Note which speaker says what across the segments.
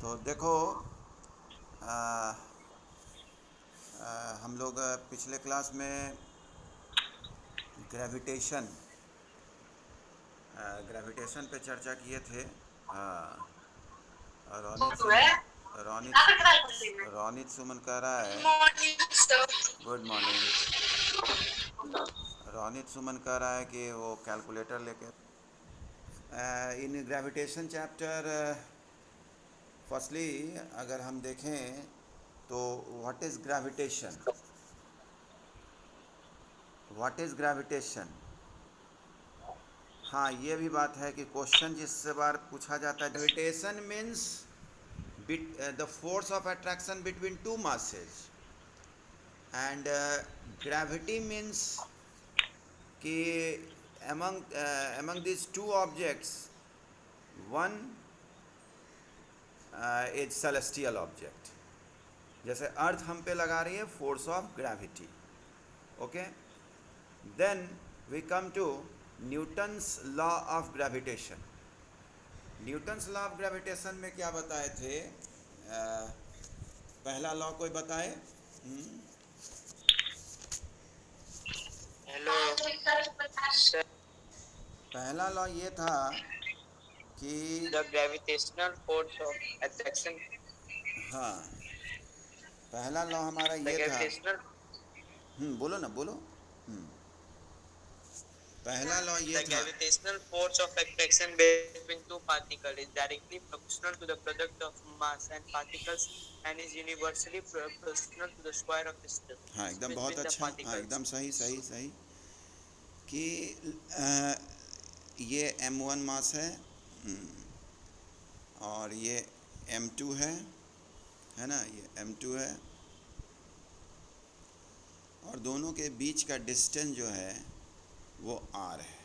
Speaker 1: तो देखो आ, हम लोग पिछले क्लास में ग्रेविटेशन ग्रेविटेशन पे चर्चा किए थे। हाँ, रोनित सुमन रोनित रोनित सुमन कह रहा है। Good morning. रोनित सुमन कह रहा है कि वो कैलकुलेटर लेके इन ग्रेविटेशन चैप्टर फर्स्टली अगर हम देखें तो what is gravitation, what is gravitation. हाँ, ये भी बात है कि क्वेश्चन जिस बार पूछा जाता है gravitation means the force of attraction between two masses and gravity means कि among these two objects one is celestial object। जैसे अर्थ हम पे लगा रही है force of gravity. Okay, then we come to Newton's law of gravitation. Newton's law of gravitation में क्या बताए थे? पहला लॉ कोई बताए?
Speaker 2: Hello sir.
Speaker 1: पहला लॉ ये था कि
Speaker 2: the gravitational force of attraction.
Speaker 1: हाँ, पहला लॉ हमारा
Speaker 2: द
Speaker 1: ये था।
Speaker 2: ग्रेविटेशनल
Speaker 1: बोलो ना, बोलो। पहला लॉ ये
Speaker 2: The
Speaker 1: था।
Speaker 2: gravitational force of attraction between two particles is directly proportional to the product of mass and particles and is universally proportional to the square of distance
Speaker 1: हाँ, एकदम बहुत
Speaker 2: between the
Speaker 1: अच्छा। हाँ,
Speaker 2: particles.
Speaker 1: एकदम सही सही सही कि ये m1 मास है और ये m2 है ना, ये m2 है और दोनों के बीच का डिस्टेंस जो है वो r है।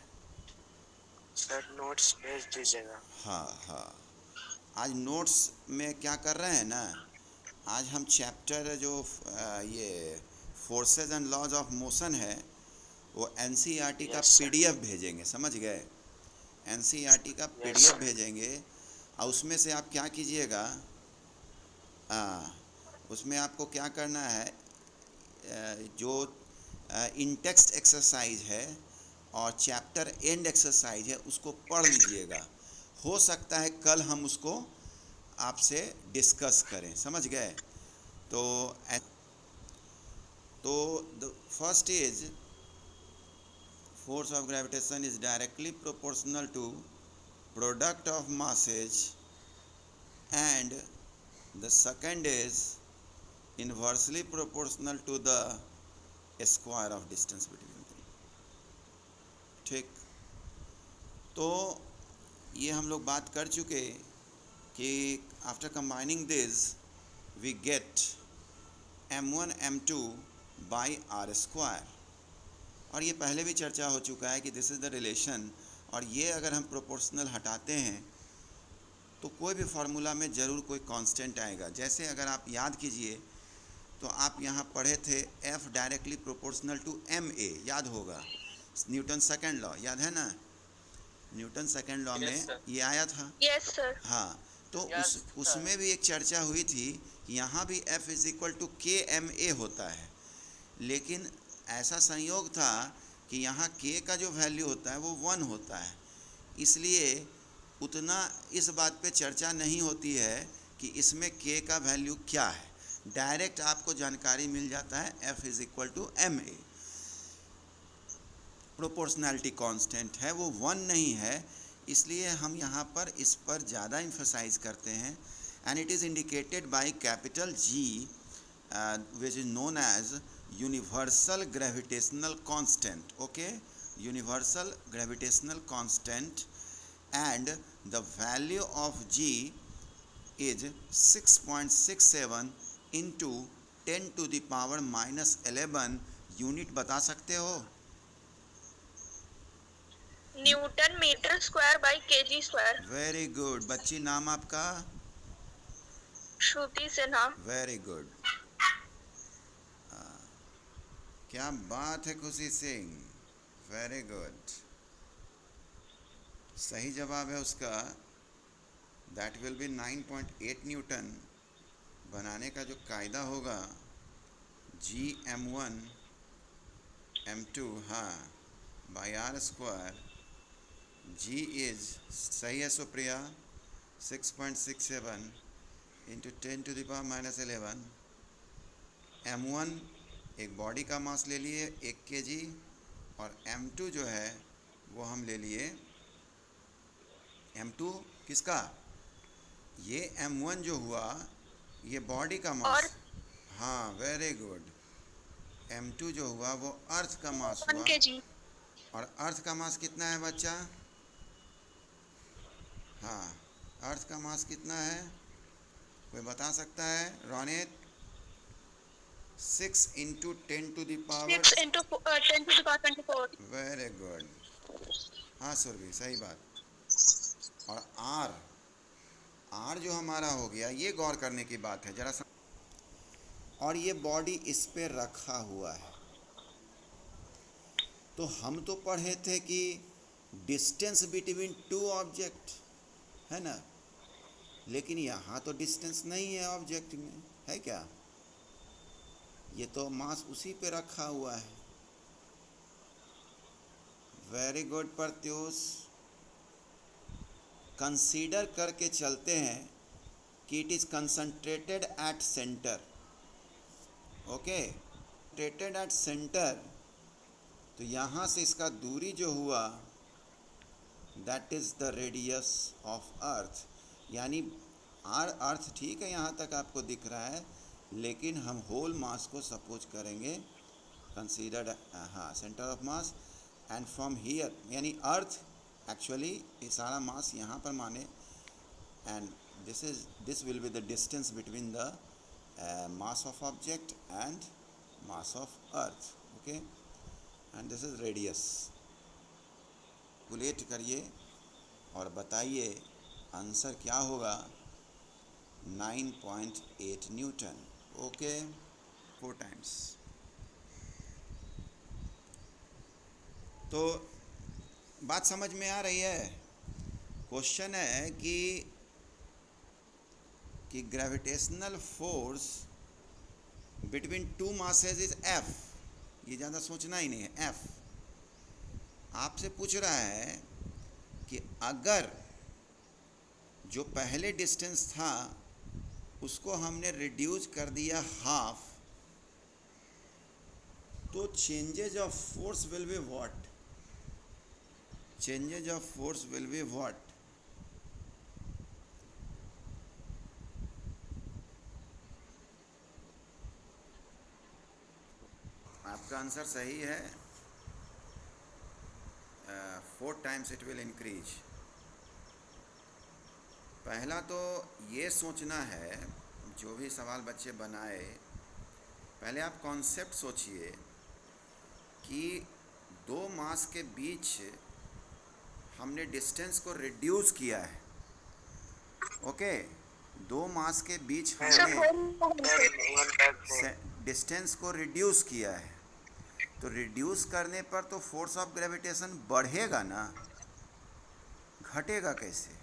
Speaker 2: सर नोट्स भेज दीजिएगा।
Speaker 1: हाँ हाँ, आज नोट्स में क्या कर रहे हैं ना, आज हम चैप्टर जो ये forces and laws of motion है वो एनसीईआरटी का
Speaker 2: यस सर।
Speaker 1: पीडीएफ भेजेंगे, समझ गए? एनसीईआरटी का
Speaker 2: यस
Speaker 1: पीडीएफ
Speaker 2: सर।
Speaker 1: भेजेंगे और उसमें से आप क्या कीजिएगा, उसमें आपको क्या करना है, जो इन टेक्स्ट एक्सरसाइज है और चैप्टर एंड एक्सरसाइज है उसको पढ़ लीजिएगा। हो सकता है कल हम उसको आपसे डिस्कस करें, समझ गए? तो the first is force of gravitation is directly proportional to product of masses and the second is inversely proportional to the square of distance between them। ठीक, तो ये हम लोग बात कर चुके कि after combining this we get m1 m2 by R square, और ये पहले भी चर्चा हो चुका है कि दिस इज़ द रिलेशन। और ये अगर हम प्रोपोर्शनल हटाते हैं तो कोई भी फार्मूला में ज़रूर कोई कांस्टेंट आएगा। जैसे अगर आप याद कीजिए तो आप यहाँ पढ़े थे F directly proportional to ma, याद होगा, न्यूटन सेकेंड लॉ, याद है ना? न्यूटन सेकेंड लॉ में ये आया था।
Speaker 3: Yes sir.
Speaker 1: हाँ, तो
Speaker 2: यस
Speaker 1: उसमें भी एक चर्चा हुई थी कि यहाँ भी F is equal to KMA होता है, लेकिन ऐसा संयोग था कि यहाँ k का जो वैल्यू होता है वो 1 होता है, इसलिए उतना इस बात पे चर्चा नहीं होती है कि इसमें k का वैल्यू क्या है। डायरेक्ट आपको जानकारी मिल जाता है F is equal to ma। Proportionality constant है, वो 1 नहीं है, इसलिए हम यहाँ पर इस पर ज़्यादा इम्फसाइज करते हैं। And it is indicated by capital G which is known as universal gravitational constant। okay, universal gravitational constant and the value of G is 6.67 into 10 to the power minus 11 unit बता सकते हो?
Speaker 3: Newton metre square by KG square.
Speaker 1: Very good बच्ची, नाम आपका?
Speaker 3: श्रुति Sinha.
Speaker 1: Very good, क्या बात है खुशी सिंह, वेरी गुड। सही जवाब है उसका दैट विल बी 9.8 न्यूटन। बनाने का जो कायदा होगा Gm1 m2 हाँ by R square. G is सही है सुप्रिया 6.67 इंटू 10⁻⁻11। m1 एक बॉडी का मास ले लिए 1 kg, और m2 जो है वो हम ले लिए m2 किसका, ये m1 जो हुआ ये बॉडी का मास।
Speaker 3: और
Speaker 1: हाँ वेरी गुड। m2 जो हुआ वो अर्थ का मास
Speaker 3: 1
Speaker 1: हुआ।
Speaker 3: kg।
Speaker 1: और अर्थ का मास कितना है बच्चा? हाँ अर्थ का मास कितना है कोई बता सकता है? Ronit 6 into 10⁻।
Speaker 3: 6 into 10 to the power 24।
Speaker 1: Very good. हाँ सुरभि सही बात। और आर, आर जो हमारा हो गया ये गौर करने की बात है जरा और ये बॉडी इस पे रखा हुआ है। तो हम तो पढ़े थे कि डिस्टेंस बिटवीन टू ऑब्जेक्ट है ना, लेकिन यहाँ तो डिस्टेंस नहीं है ऑब्जेक्ट में, है क्या? ये तो मास उसी पे रखा हुआ है। Very good Pratyush. कंसीडर करके चलते हैं कि it is concentrated at centre. Okay, concentrated at centre, तो यहाँ से इसका दूरी जो हुआ that is the radius of earth. यानी अर्थ ठीक है यहाँ तक आपको दिख रहा है, लेकिन हम होल मास को सपोज करेंगे कंसीडर्ड हाँ centre of mass, and from here यानी अर्थ एक्चुअली ये सारा मास यहाँ पर माने, and this will be the distance between the mass of object and mass of earth. Okay, and this is radius. Calculate करिए और बताइए आंसर क्या होगा। 9.8 न्यूटन। Okay, 4 times. तो बात समझ में आ रही है? क्वेश्चन है कि gravitational force between two masses is F। ये ज़्यादा सोचना ही नहीं है, F। आपसे पूछ रहा है कि अगर जो पहले डिस्टेंस था उसको हमने रिड्यूस कर दिया हाफ, तो changes of force will be what? Changes of force will be what? आपका आंसर सही है, 4 टाइम्स इट विल इंक्रीज। पहला तो ये सोचना है, जो भी सवाल बच्चे बनाए पहले आप कॉन्सेप्ट सोचिए कि दो मास के बीच हमने डिस्टेंस को रिड्यूस किया है। ओके, दो मास के बीच हमने डिस्टेंस को रिड्यूस किया है, तो रिड्यूस करने पर तो फोर्स ऑफ ग्रेविटेशन बढ़ेगा ना, घटेगा कैसे?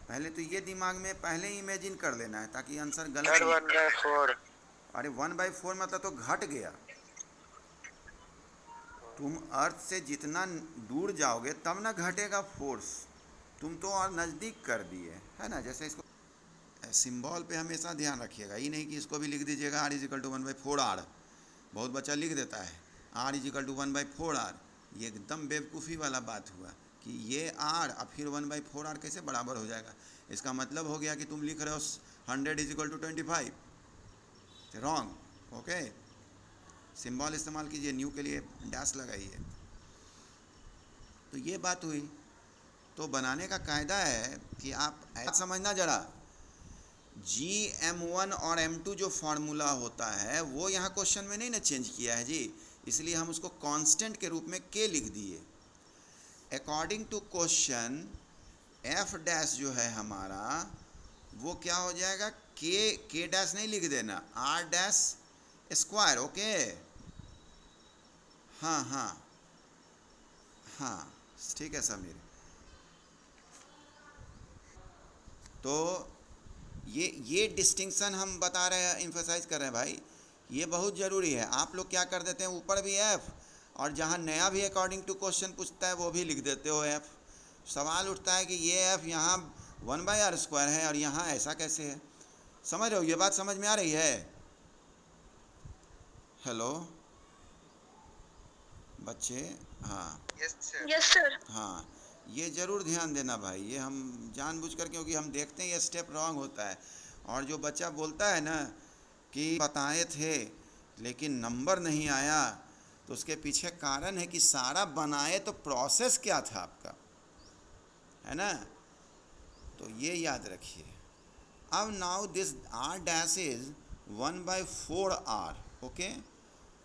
Speaker 1: पहले तो ये दिमाग में पहले ही इमेजिन कर लेना है ताकि आंसर गलत।
Speaker 2: 1/4।
Speaker 1: अरे 1/4 मतलब तो घट गया। तुम अर्थ से जितना दूर जाओगे तब ना घटेगा फोर्स, तुम तो और नज़दीक कर दिए, है ना। जैसे इसको सिंबल पे हमेशा ध्यान रखिएगा, ये नहीं कि इसको भी लिख दीजिएगा R = 1/4R। बहुत बच्चा लिख देता है R = 1/4R। ये एकदम बेवकूफ़ी वाला बात हुआ कि ये R और फिर 1/4R कैसे बराबर हो जाएगा। इसका मतलब हो गया कि तुम लिख रहे हो 100 = 25, रॉन्ग। ओके, सिंबल इस्तेमाल कीजिए, न्यू के लिए डैश लगाइए। तो ये बात हुई। तो बनाने का कायदा है कि आप ऐसा समझना जरा, Gm1 और m2 जो फार्मूला होता है वो यहाँ क्वेश्चन में नहीं ना चेंज किया है जी, इसलिए हम उसको कांस्टेंट के रूप में k लिख दिए। According to question f dash जो है हमारा वो क्या हो जाएगा, k डैश नहीं लिख देना, r डैश स्क्वायर। ओके, हाँ हाँ हाँ ठीक है समीर। तो ये डिस्टिंक्शन हम बता रहे हैं, इम्फेसाइज कर रहे हैं भाई, ये बहुत ज़रूरी है। आप लोग क्या कर देते हैं, ऊपर भी एफ और जहाँ नया भी अकॉर्डिंग टू क्वेश्चन पूछता है वो भी लिख देते हो एफ। सवाल उठता है कि ये एफ यहाँ 1/r² है और यहाँ ऐसा कैसे है। समझ रहे हो, ये बात समझ में आ रही है? हेलो बच्चे, हाँ
Speaker 2: यस सर।
Speaker 3: Yes sir.
Speaker 1: हाँ, ये ज़रूर ध्यान देना भाई, ये हम जानबूझकर, क्योंकि हम देखते हैं ये स्टेप रॉन्ग होता है। और जो बच्चा बोलता है ना कि बताए थे लेकिन नंबर नहीं आया, तो उसके पीछे कारण है कि सारा बनाए तो प्रोसेस क्या था आपका, है ना? तो ये याद रखिए। अब now this r' is 1/4r, okay.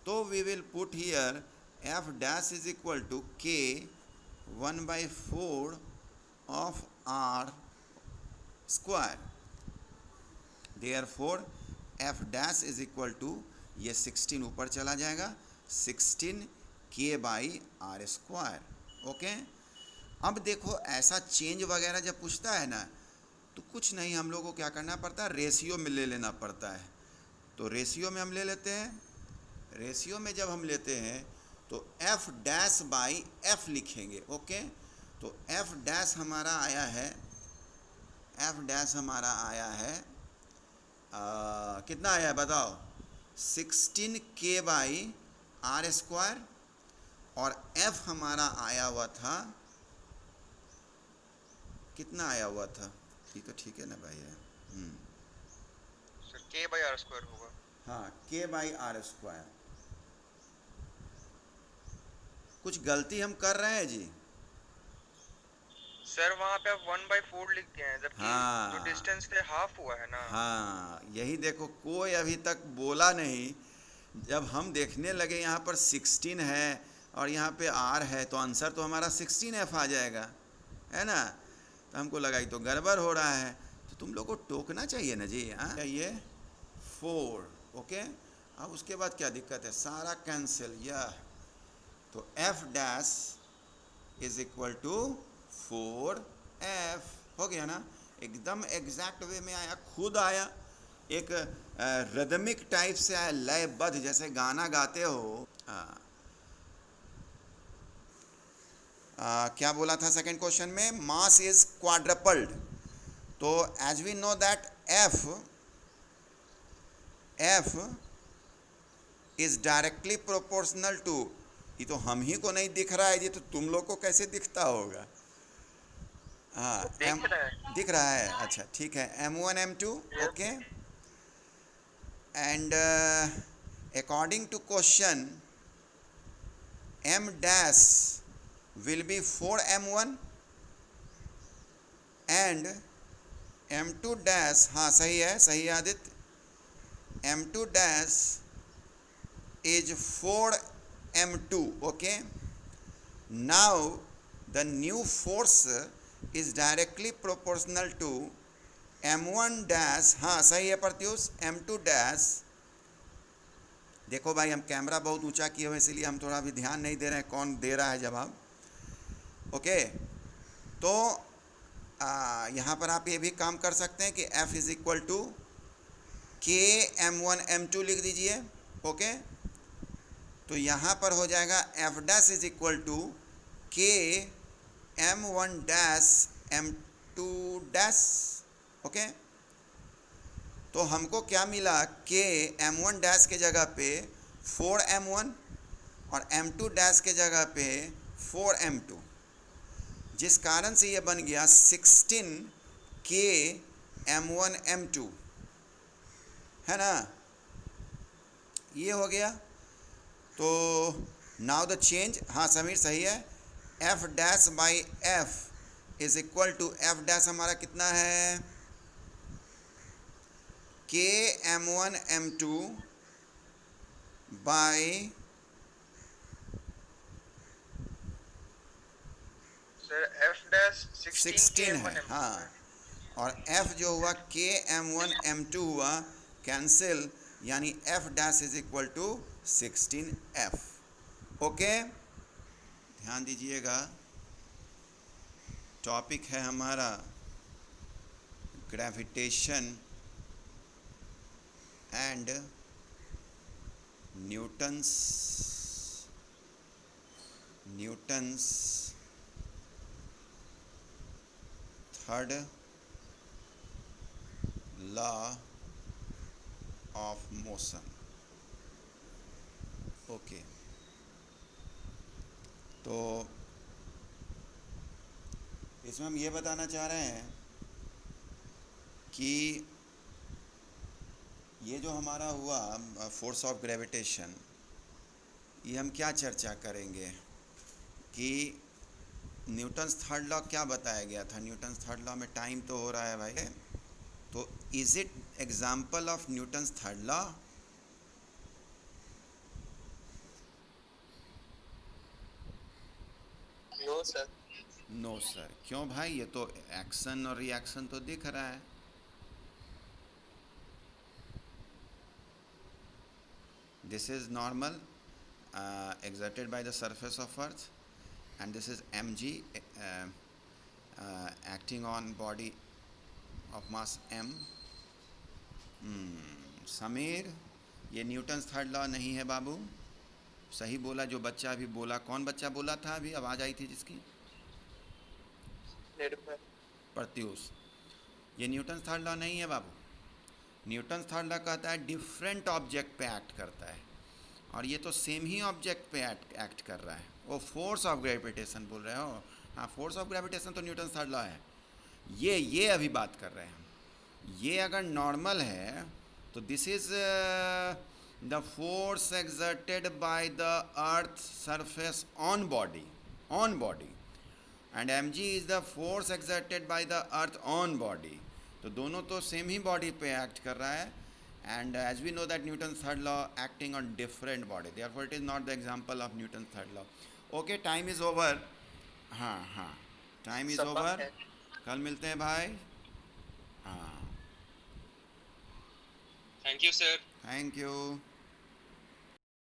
Speaker 1: तो we will put here f' is equal to k 1/4 of r square. Therefore f' is equal to, ये 16 ऊपर चला जाएगा, 16 k/r², ओके। अब देखो ऐसा चेंज वगैरह जब पूछता है ना, तो कुछ नहीं, हम लोग को क्या करना पड़ता है, रेशियो में ले लेना पड़ता है। तो रेशियो में हम ले लेते हैं। रेशियो में जब हम लेते हैं तो f' लिखेंगे, ओके। तो f' हमारा आया है, f' हमारा आया है कितना आया है बताओ, 16 k/r²। और f हमारा आया हुआ था, कितना आया हुआ था, ये तो ठीक है ना भाई है?
Speaker 2: सर k/r² होगा।
Speaker 1: हाँ, k/r²। कुछ गलती हम कर रहे हैं जी?
Speaker 2: सर वहाँ पे आप 1/4 लिख दिए हैं, जबकि
Speaker 1: हाँ।
Speaker 2: जो डिस्टेंस थे हाफ हुआ है ना।
Speaker 1: हाँ, यही देखो, कोई अभी तक बोला नहीं। जब हम देखने लगे यहाँ पर 16 है और यहाँ पे r है, तो आंसर तो हमारा 16f आ जाएगा, है ना? तो हमको लगा ये तो गड़बड़ हो रहा है, तो तुम लोग को टोकना चाहिए ना जी। हाँ, ये 4, ओके। अब उसके बाद क्या दिक्कत है, सारा कैंसिल, यह तो f' is equal to 4f हो गया ना। एकदम एग्जैक्ट वे में आया, खुद आया, एक रिदमिक टाइप से आया, लयबद्ध, जैसे गाना गाते हो। क्या बोला था सेकंड क्वेश्चन में, मास इज क्वाड्रपल्ड। तो as we know that f is directly proportional to, ये तो हम ही को नहीं दिख रहा है जी, तो तुम लोग को कैसे दिखता होगा? हाँ, दिख रहा है, अच्छा ठीक है, m1 m2, okay. And according to question m' will be 4m1 and m2', हाँ सही है, सही है Aditya, m2' is 4m2, okay. Now the new force is directly proportional to m1', हाँ सही है प्रत्युष, m2'। देखो भाई, हम कैमरा बहुत ऊंचा किए हुए, इसलिए हम थोड़ा भी ध्यान नहीं दे रहे हैं कौन दे रहा है जवाब, ओके। तो यहाँ पर आप ये भी काम कर सकते हैं कि f is equal to k m1 m2 लिख दीजिए, ओके। तो यहाँ पर हो जाएगा f' is equal to k m1' m2', okay. तो हमको क्या मिला, k m1' के जगह पे 4m1 और m2' के जगह पे 4m2, जिस कारण से ये बन गया 16 k m1 m2, है ना? ये हो गया। तो नाउ द चेंज, हाँ समीर सही है, f' is equal to f' हमारा कितना है, k m1 m2 by,
Speaker 2: sir f'
Speaker 1: 16 है, हाँ, और f जो हुआ k m1 m2 हुआ, कैंसिल, यानी f' is equal to 16f, okay. ध्यान दीजिएगा, टॉपिक है हमारा gravitation and Newton's third law of motion. Okay, तो इसमें हम ये बताना चाह रहे हैं कि ये जो हमारा हुआ फोर्स ऑफ ग्रेविटेशन, ये हम क्या चर्चा करेंगे कि न्यूटन्स थर्ड लॉ क्या बताया गया था। न्यूटन्स थर्ड लॉ में टाइम तो हो रहा है भाई, तो is it example of Newton's third law?
Speaker 2: No sir.
Speaker 1: No sir. क्यों भाई? ये तो एक्शन और रिएक्शन तो दिख रहा है। This is normal exerted by the surface of earth, and this is mg acting on body of mass m. Sameer, ये न्यूटन्स थर्ड लॉ नहीं है बाबू। सही बोला जो बच्चा अभी बोला। कौन बच्चा बोला था अभी आवाज़ आई थी जिसकी?
Speaker 2: निर्भय।
Speaker 1: प्रत्यूष। ये न्यूटन्स थर्ड लॉ नहीं है बाबू। न्यूटन्स थर्ड लॉ कहता है डिफरेंट ऑब्जेक्ट पे एक्ट करता है, और ये तो सेम ही ऑब्जेक्ट पे एक्ट कर रहा है। वो फोर्स ऑफ ग्रेविटेशन बोल रहे हो? हाँ, फोर्स ऑफ ग्रेविटेशन तो न्यूटन्स थर्ड लॉ है। ये अभी बात कर रहे हैं हम। ये अगर नॉर्मल है तो this is the force exerted by the earth surface on body, and mg is the force exerted by the earth on body. तो दोनों तो सेम ही बॉडी पे एक्ट कर रहा है, and as we know that Newton's third law acting on different body, therefore it is not the example of Newton's third law. Okay, time is over. हाँ, time is over. कल मिलते हैं भाई। हाँ,
Speaker 2: thank you sir.
Speaker 1: Thank you.